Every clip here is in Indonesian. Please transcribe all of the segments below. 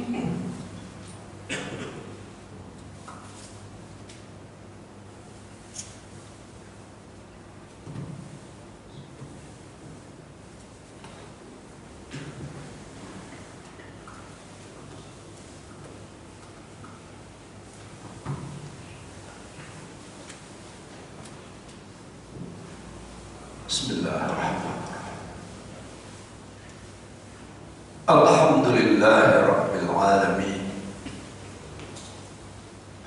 Bismillahirrahmanirrahim. Alhamdulillahi rabbil alamin.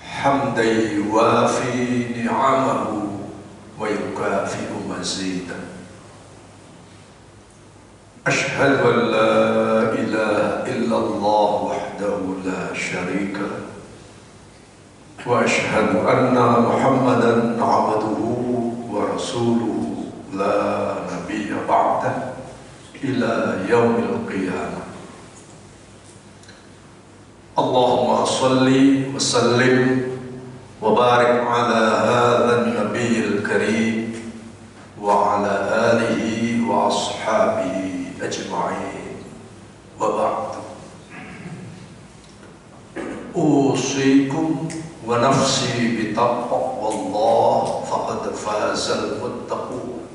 Hamdan yuwafi ni'amahu wa yukafi'u mazidah. Ashhadu an la ilaha illallah wahdahu la syarika lah. Wa ashhadu anna Muhammadan abduhu wa rasuluhu la nabiyya ba'dah ila yaumil qiyamah. Allahumma salli wa sallim wa barik ala hadzal nabiyil karim wa ala alihi wa ashabihi ajma'in. Wa ba'd. Usikum wa nafsi bi taqwallah faqad fazal muttaqun.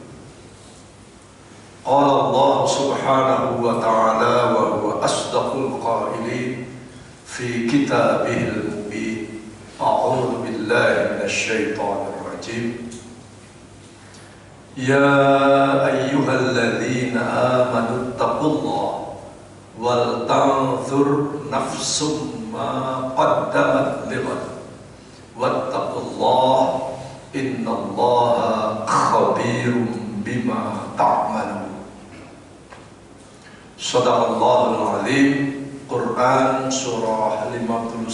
Qala Allah subhanahu wa ta'ala wa huwa asdaqul qailin fi kitabihil mubin. A'udzu billahi minasy syaithanir rajim. Ya ayyuhalladzina amanu taqullaha wal tanzur nafsum ma qaddamat lighad wattaqullaha innallaha khabirum bima ta'malun. Shadaqallahul azim. Quran surah 59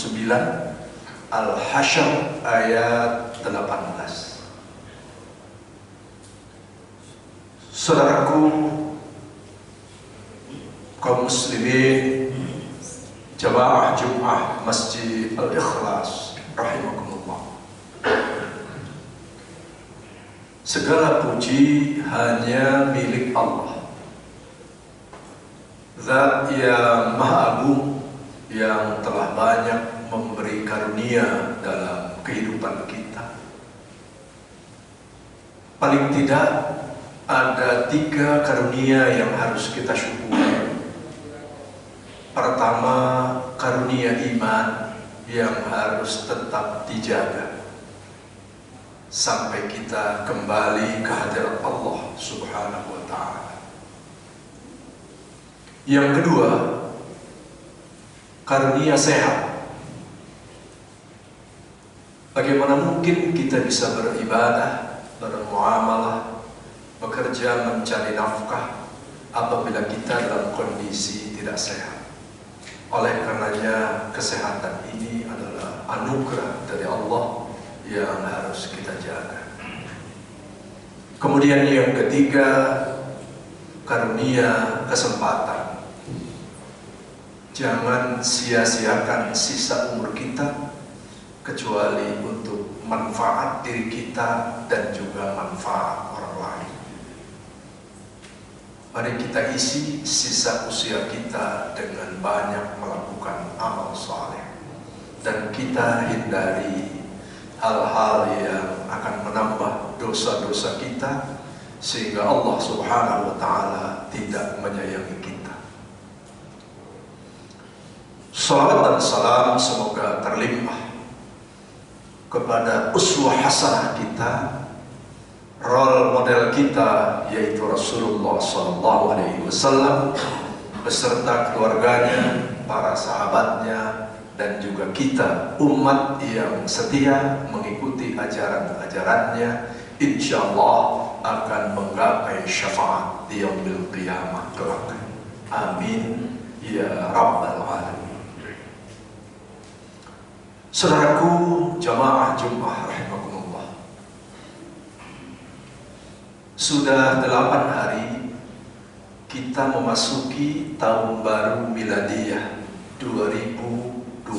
Al-Hasyr ayat 18. Saudaraku kaum muslimin jamaah Jumat Masjid Al-Ikhlas rahimakumullah. Segala puji hanya milik Allah, Zat yang Maha Agung, yang telah banyak memberi karunia dalam kehidupan kita. Paling tidak ada 3 karunia yang harus kita syukuri. Pertama, karunia iman yang harus tetap dijaga sampai kita kembali ke hadirat Allah subhanahu wa ta'ala. Yang kedua, karunia sehat. Bagaimana mungkin kita bisa beribadah, bermuamalah, bekerja, mencari nafkah apabila kita dalam kondisi tidak sehat? Oleh karenanya kesehatan ini adalah anugerah dari Allah yang harus kita jaga. Kemudian yang ketiga, karunia kesempatan. Jangan sia-siakan sisa umur kita kecuali untuk manfaat diri kita dan juga manfaat orang lain. Mari kita isi sisa usia kita dengan banyak melakukan amal saleh dan kita hindari hal-hal yang akan menambah dosa-dosa kita sehingga Allah subhanahu wa ta'ala tidak menyayangi kita. Salawat dan salam semoga terlimpah kepada uswah hasanah kita, role model kita, yaitu Rasulullah SAW beserta keluarganya, para sahabatnya, dan juga kita umat yang setia mengikuti ajaran-ajarannya, insya Allah akan menggapai syafaat di yaumil qiyamah kelak. Amin ya rabbal alamin. Saudaraku jamaah Jumat rahimakumullah, sudah 8 hari kita memasuki tahun baru miladiyah 2021.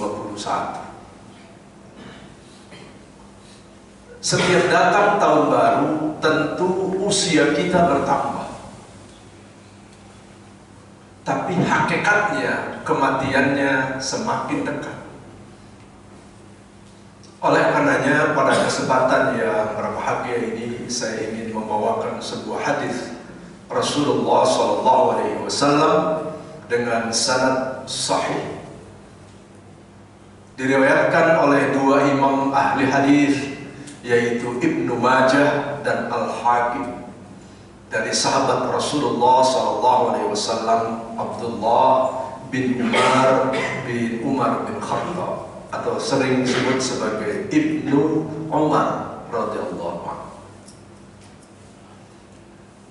Setiap datang tahun baru tentu usia kita bertambah. tapi hakikatnya kematiannya semakin dekat. Oleh karenanya pada kesempatan yang berbahagia ini saya ingin membawakan sebuah hadis Rasulullah SAW dengan sanad sahih, diriwayatkan oleh dua imam ahli hadis yaitu Ibnu Majah dan Al-Hakim dari sahabat Rasulullah SAW Abdullah bin Umar bin Khattab, atau sering disebut sebagai Ibnu Umar radhiyallahu anhu.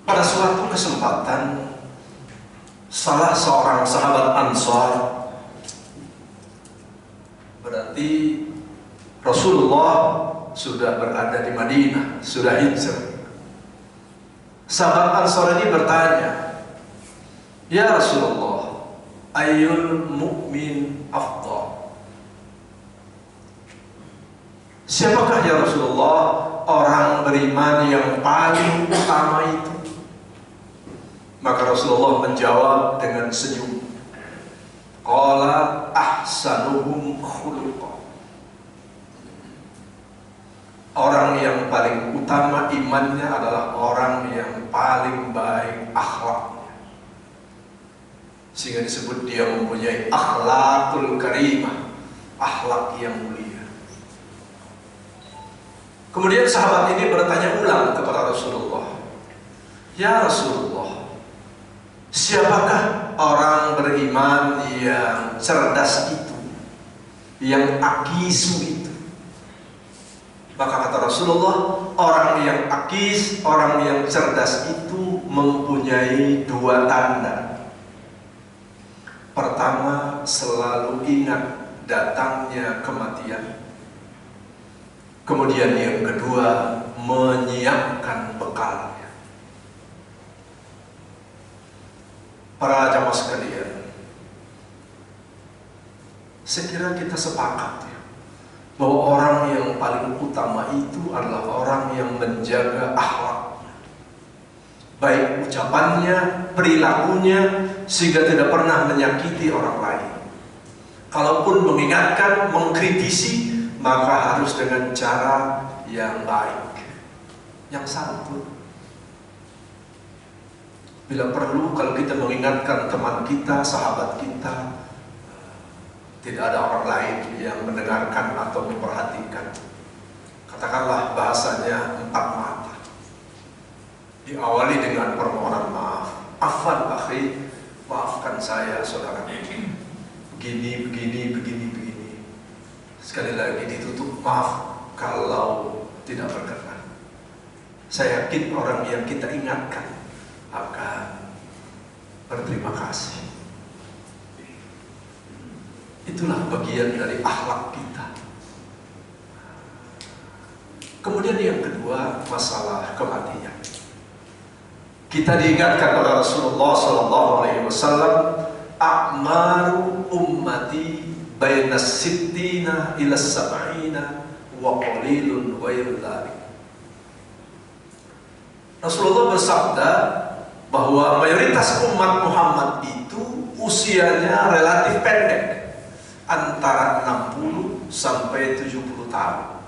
Pada suatu kesempatan salah seorang sahabat Ansar, berarti Rasulullah sudah berada di Madinah, sudah hijrah. Sahabat Ansar ini bertanya, "Ya Rasulullah, ayyul mu'min afdal?" Siapakah ya Rasulullah orang beriman yang paling utama itu? Maka Rasulullah menjawab dengan senyum, qala ahsanuhum khuluqa. Orang yang paling utama imannya adalah orang yang paling baik akhlaknya, sehingga disebut dia mempunyai akhlakul karimah, akhlak yang mulia. Kemudian sahabat ini bertanya ulang kepada Rasulullah, "Ya Rasulullah, siapakah orang beriman yang cerdas itu, yang akisu itu?" Maka kata Rasulullah, orang yang akis, orang yang cerdas itu mempunyai dua tanda. Pertama, selalu ingat datangnya kematian. Kemudian yang kedua, menyiapkan bekalnya. Para jamaah sekalian, saya kira kita sepakat ya, bahwa orang yang paling utama itu adalah orang yang menjaga akhlaknya, baik ucapannya, perilakunya, sehingga tidak pernah menyakiti orang lain. Kalaupun mengingatkan, mengkritisi, maka harus dengan cara yang baik, yang santun. Bila perlu, kalau kita mengingatkan teman kita, sahabat kita, tidak ada orang lain yang mendengarkan atau memperhatikan, katakanlah bahasanya empat mata, diawali dengan permohonan maaf. "Afwan akhi, maafkan saya saudara, begini, sekali lagi ditutup, maaf kalau tidak berkenan." Saya yakin orang yang kita ingatkan akan berterima kasih. Itulah bagian dari akhlak kita. Kemudian yang kedua, masalah kematian. Kita diingatkan oleh Rasulullah SAW, "A'maru ummati bainas sittina ila sab'ina wa qalilun ghairu dzalik." Rasulullah bersabda bahwa mayoritas umat Muhammad itu usianya relatif pendek, antara 60 sampai 70 tahun.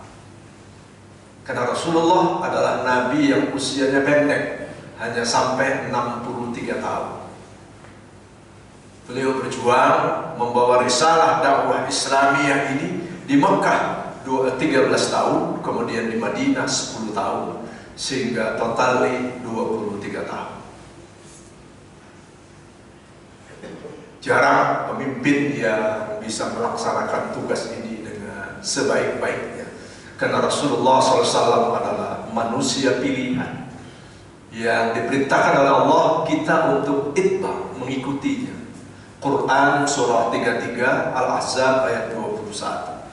Karena Rasulullah adalah Nabi yang usianya pendek, hanya sampai 63 tahun. Beliau berjuang membawa risalah dakwah Islamiyah ini di Mekah 13 tahun, kemudian di Madinah 10 tahun, sehingga totalnya 23 tahun. Jarang pemimpin yang bisa melaksanakan tugas ini dengan sebaik-baiknya, karena Rasulullah SAW adalah manusia pilihan yang diperintahkan oleh Allah kita untuk itba, mengikutinya. Quran surah 33 Al-Ahzab ayat 21,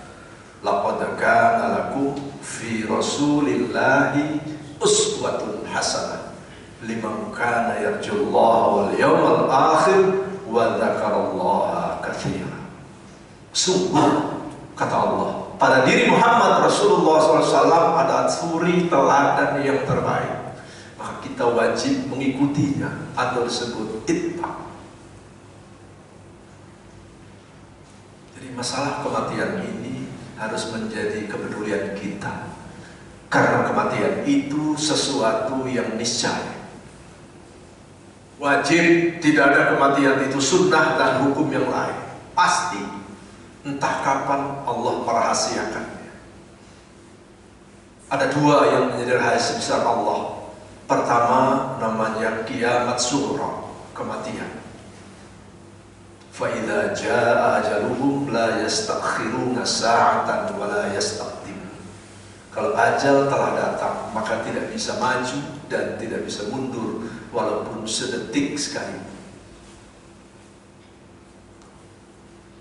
"Laqad kana lakum fi Rasulillahi uswatun hasanah liman kana yarjullaha wal yawmal akhir wa dzakarallaha katsiran." Sungguh, kata Allah, pada diri Muhammad Rasulullah SAW ada suri teladan yang terbaik, maka kita wajib mengikutinya, atau disebut itba. masalah kematian ini harus menjadi kepedulian kita, karena kematian itu sesuatu yang niscaya. Wajib, tidak ada kematian itu sunnah dan hukum yang lain. Pasti, entah kapan Allah merahasiakannya. Ada dua yang menjadi rahasia besar Allah. Pertama namanya kiamat sughra, kematian. فَإِذَا جَاءَ أَجَلُهُمْ لَا يَسْتَأْخِرُونَ سَاعَةً وَلَا يَسْتَقْدِمُونَ. Kalau ajal telah datang, maka tidak bisa maju dan tidak bisa mundur walaupun sedetik sekali.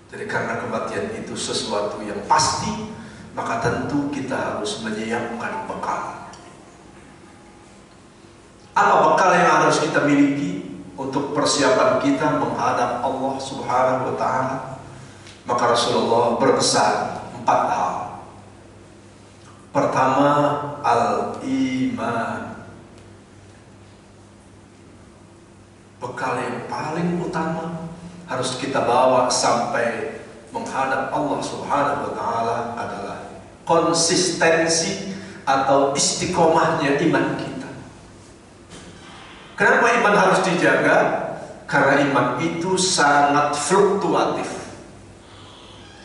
Jadi karena kematian itu sesuatu yang pasti, maka tentu kita harus menyiapkan bekal. Apa bekal yang harus kita miliki untuk persiapan kita menghadap Allah Subhanahu wa Ta'ala? Maka Rasulullah berpesan 4 hal. Pertama, al-iman. Bekal yang paling utama harus kita bawa sampai menghadap Allah Subhanahu wa Ta'ala adalah konsistensi atau istiqomahnya iman kita. Kenapa iman harus dijaga? Karena iman itu sangat fluktuatif.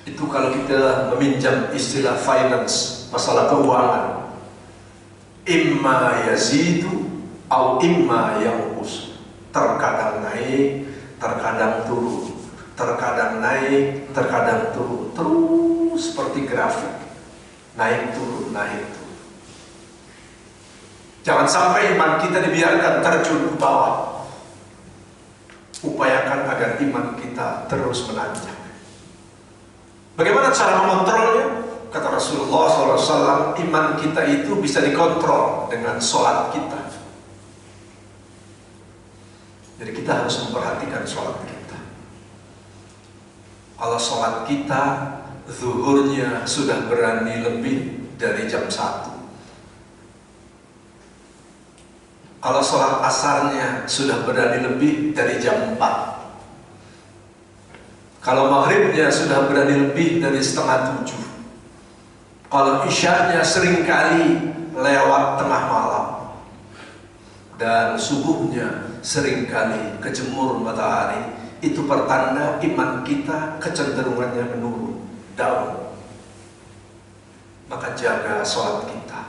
Itu kalau kita meminjam istilah finance, masalah keuangan, imma yazidu au imma yanqus. Terkadang naik, terkadang turun, terkadang naik, terkadang turun, terus seperti grafik, naik turun, naik turun. Jangan sampai iman kita dibiarkan terjun ke bawah. Upayakan agar iman kita terus menanjak. Bagaimana cara mengontrolnya? Kata Rasulullah SAW, iman kita itu bisa dikontrol dengan sholat kita. Jadi kita harus memperhatikan sholat kita. Kalau sholat kita zuhurnya sudah berani lebih dari jam 1, kalau sholat asarnya sudah berani lebih dari jam 4, kalau maghribnya sudah berani lebih dari setengah 7, kalau isyanya seringkali lewat tengah malam, dan subuhnya seringkali kejemur matahari, itu pertanda iman kita kecenderungannya menurun, down. Maka jaga sholat kita.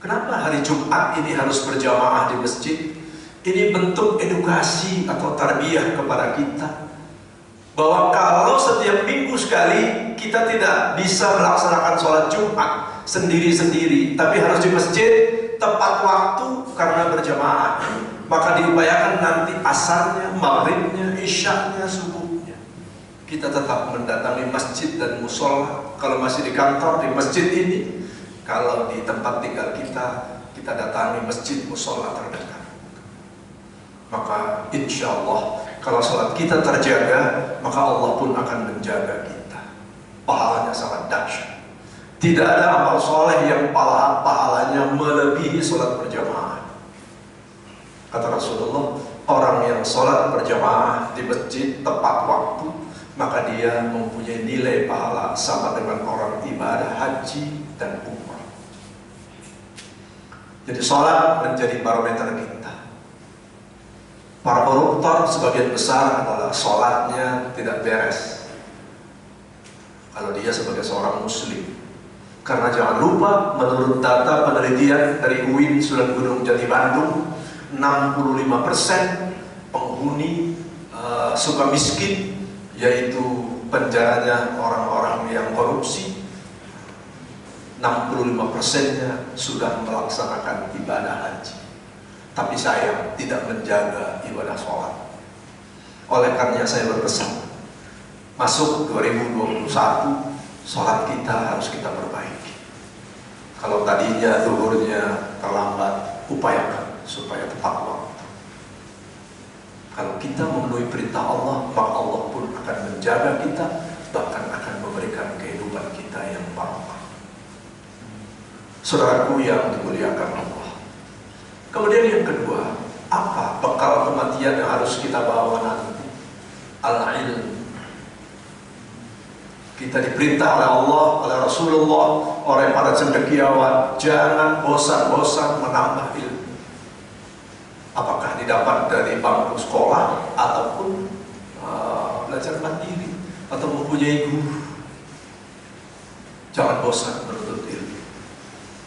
Kenapa hari Jumat ini harus berjamaah di masjid? Ini bentuk edukasi atau tarbiyah kepada kita, bahwa kalau setiap minggu sekali kita tidak bisa melaksanakan sholat Jumat sendiri-sendiri, tapi harus di masjid tepat waktu karena berjamaah, maka diupayakan nanti asarnya, maghribnya, isyaknya, subuhnya kita tetap mendatangi masjid dan musola. Kalau masih di kantor, di masjid ini. Kalau di tempat tinggal kita, kita datangi masjid musola terdekat. Maka insya Allah, kalau sholat kita terjaga, maka Allah pun akan menjaga kita. Pahalanya sangat dahsyat. Tidak ada amal soleh yang pahalanya melebihi sholat berjamaah. Kata Rasulullah, orang yang sholat berjamaah di masjid tepat waktu, maka dia mempunyai nilai pahala sama dengan orang ibadah haji dan umrah. Jadi sholat menjadi barometer kita. Para koruptor sebagian besar adalah sholatnya tidak beres. Kalau dia sebagai seorang muslim. Karena jangan lupa, menurut data penelitian dari UIN Sunan Gunung Jati Bandung, 65% penghuni suka miskin, yaitu penjaranya orang-orang yang korupsi, 65%-nya sudah melaksanakan ibadah haji, tapi sayang tidak menjaga ibadah sholat. Oleh karenanya saya berpesan, masuk 2021, sholat kita harus kita perbaiki. Kalau tadinya zuhurnya terlambat, upayakan supaya tepat waktu. Kalau kita memenuhi perintah Allah, maka Allah pun akan menjaga kita, bahkan akan memberikan kehidupan kita yang barokah. Saudaraku yang dimuliakan Allah. Kemudian yang kedua, apa bekal kematian yang harus kita bawa nanti? Al-ilm. Kita diperintah oleh Allah, oleh Rasulullah, oleh para cendekiawan, jangan bosan-bosan menambah ilmu. Apakah didapat dari bangku sekolah ataupun belajar mandiri atau mempunyai guru. Jangan bosan menuntut ilmu.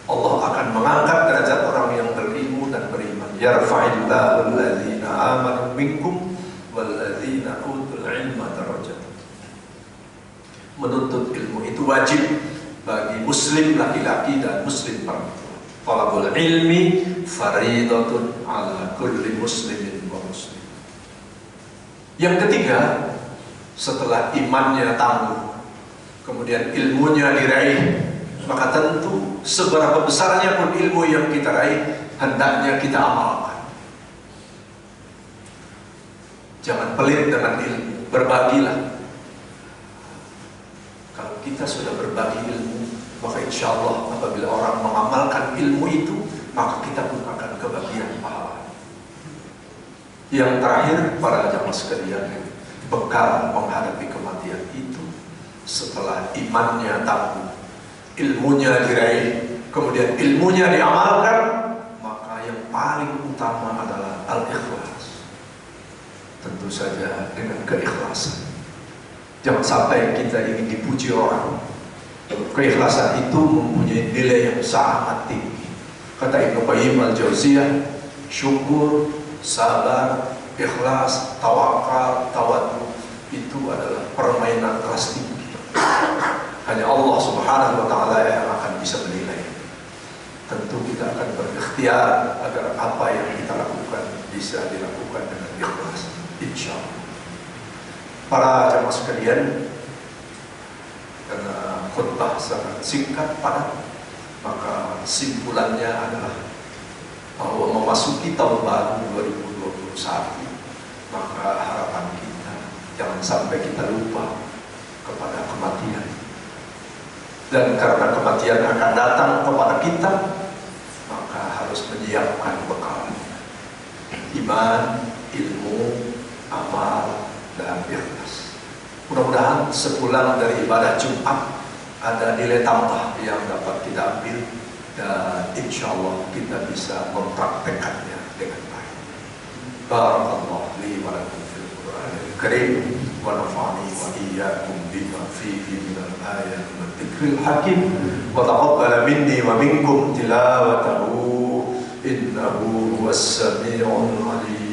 Allah akan mengangkat derajat orang yang berilmu dan beriman. Yarfa'illahu alladhina amanu minkum walladzina utul ilma darajat. Menuntut ilmu itu wajib bagi muslim laki-laki dan muslim perempuan. Talabul ilmi faridatun ala kulli muslimin wa muslim. Yang ketiga, setelah imannya tangguh, kemudian ilmunya diraih, maka tentu seberapa besarnya pun ilmu yang kita raih, hendaknya kita amalkan. Jangan pelit dengan ilmu, berbagilah. Kalau kita sudah berbagi ilmu, maka insya Allah apabila orang mengamalkan ilmu itu, maka kita pun akan kebagian pahala. Yang terakhir, para jamaah sekalian, bekal menghadapi kematian itu setelah imannya tangguh, ilmunya diraih, kemudian ilmunya diamalkan, maka yang paling utama adalah al-ikhlas. Tentu saja dengan keikhlasan. Jangan sampai kita ingin dipuji orang. Keikhlasan itu mempunyai nilai yang sangat tinggi. Kata Ibnu Qayyim al-Jauziyah, syukur, sabar, ikhlas, tawakal, tawaddu itu adalah permainan kelas tinggi. Hanya Allah Subhanahu wa taala yang akan bisa menilai. Tentu kita akan berikhtiar agar apa yang kita lakukan bisa dilakukan dengan ikhlas, insyaallah. Para jamaah sekalian, karena khutbah sangat singkat padat, maka simpulannya adalah bahwa memasuki tahun baru 2021, maka harapan kita jangan sampai kita lupa kepada kematian. Dan karena kematian akan datang kepada kita, maka harus menyiapkan bekal iman, ilmu, amal, dan ikhlas. Mudah-mudahan sepulang dari ibadah Jumat ada nilai tambah yang dapat kita ambil, dan insya Allah kita bisa mempraktekannya dengan baik. Barakallahu li wa lakum fil Qur'anil Karim wa nafa'ani wa iyyakum bima fihi minal ayati wad dzikril hakim wa taqabbala minni wa minkum tilawatahu innahu huwas sami'ul alim.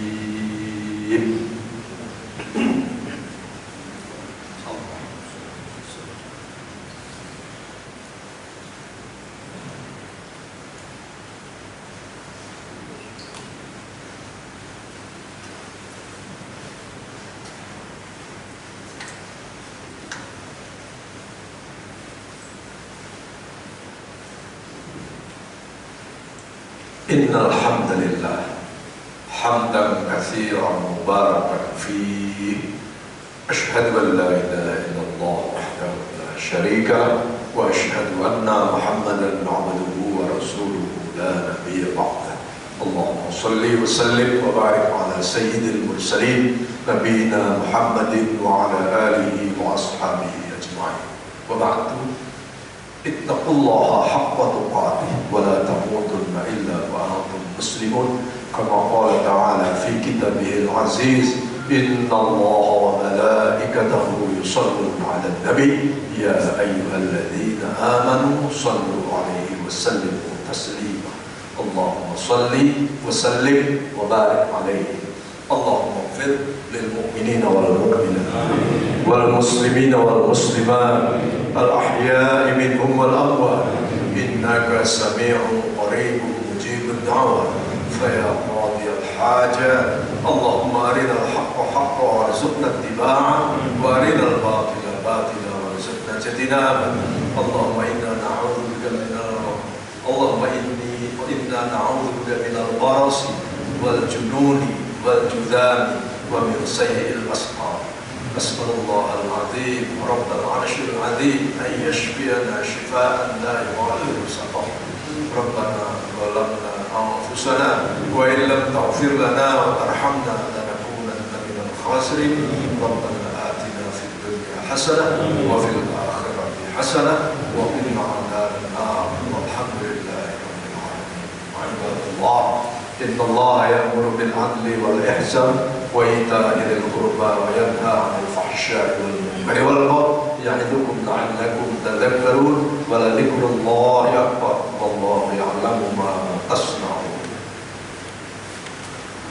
Innal hamdalillah hamdan katsiran mubarakan fihi asyhadu an la ilaha illallah wahdahu la syarika lahu wa asyhadu anna Muhammadan 'abduhu wa rasuluhu la nabiyya ba'dah. Allahumma shalli wa sallim wa barik ala sayyidil mursalin nabiyina Muhammadin wa ala alihi wa ashabihi ajma'in. Wa ba'du. Ittaqullaha haqqa tuqatih wa la tamutunna illa wa antum muslimun kama qala ta'ala fi kitabihil aziz innallaha wa malaikatahu yusalluna 'alan nabi ya ayyuhalladzina amanu sallu 'alaihi wa sallimu taslima. Allahumma salli wa sallim wa barik 'alaihi. Allahumma ighfir lil mu'minina wal mu'minat wal muslimina wal muslimat al-ahya'i minhum wal amwat innaka sami'un qaribun mujibud da'wat fa ya qadiyal hajat Allahumma arinal haqqa haqqan warzuqna ittiba'ah wa arinal batila batila warzuqna ijtinabah. Allahumma inna na'udzubika minal barasi wal jununi wal judami wa min sayyi'il asqam. Nas'alullah al-azim rabbal 'arsyil 'azim an yashfiyana shifaan la yughadiru saqam. Rabbana zalamna anfusana wa in lam taghfir lana wa tarhamna lanakunanna minal khasirin. Rabbana atina fid dunya hasanah wa fil akhirati حسنة وقنا عذاب النار والحمد لله رب العالمين. عباد الله إن الله يأمر بالعدل والإحسان وإيتاء ذي القربى وينهى عن الفحشاء والمنكر والبغي يعظكم لعلكم تذكرون ولذكر الله أكبر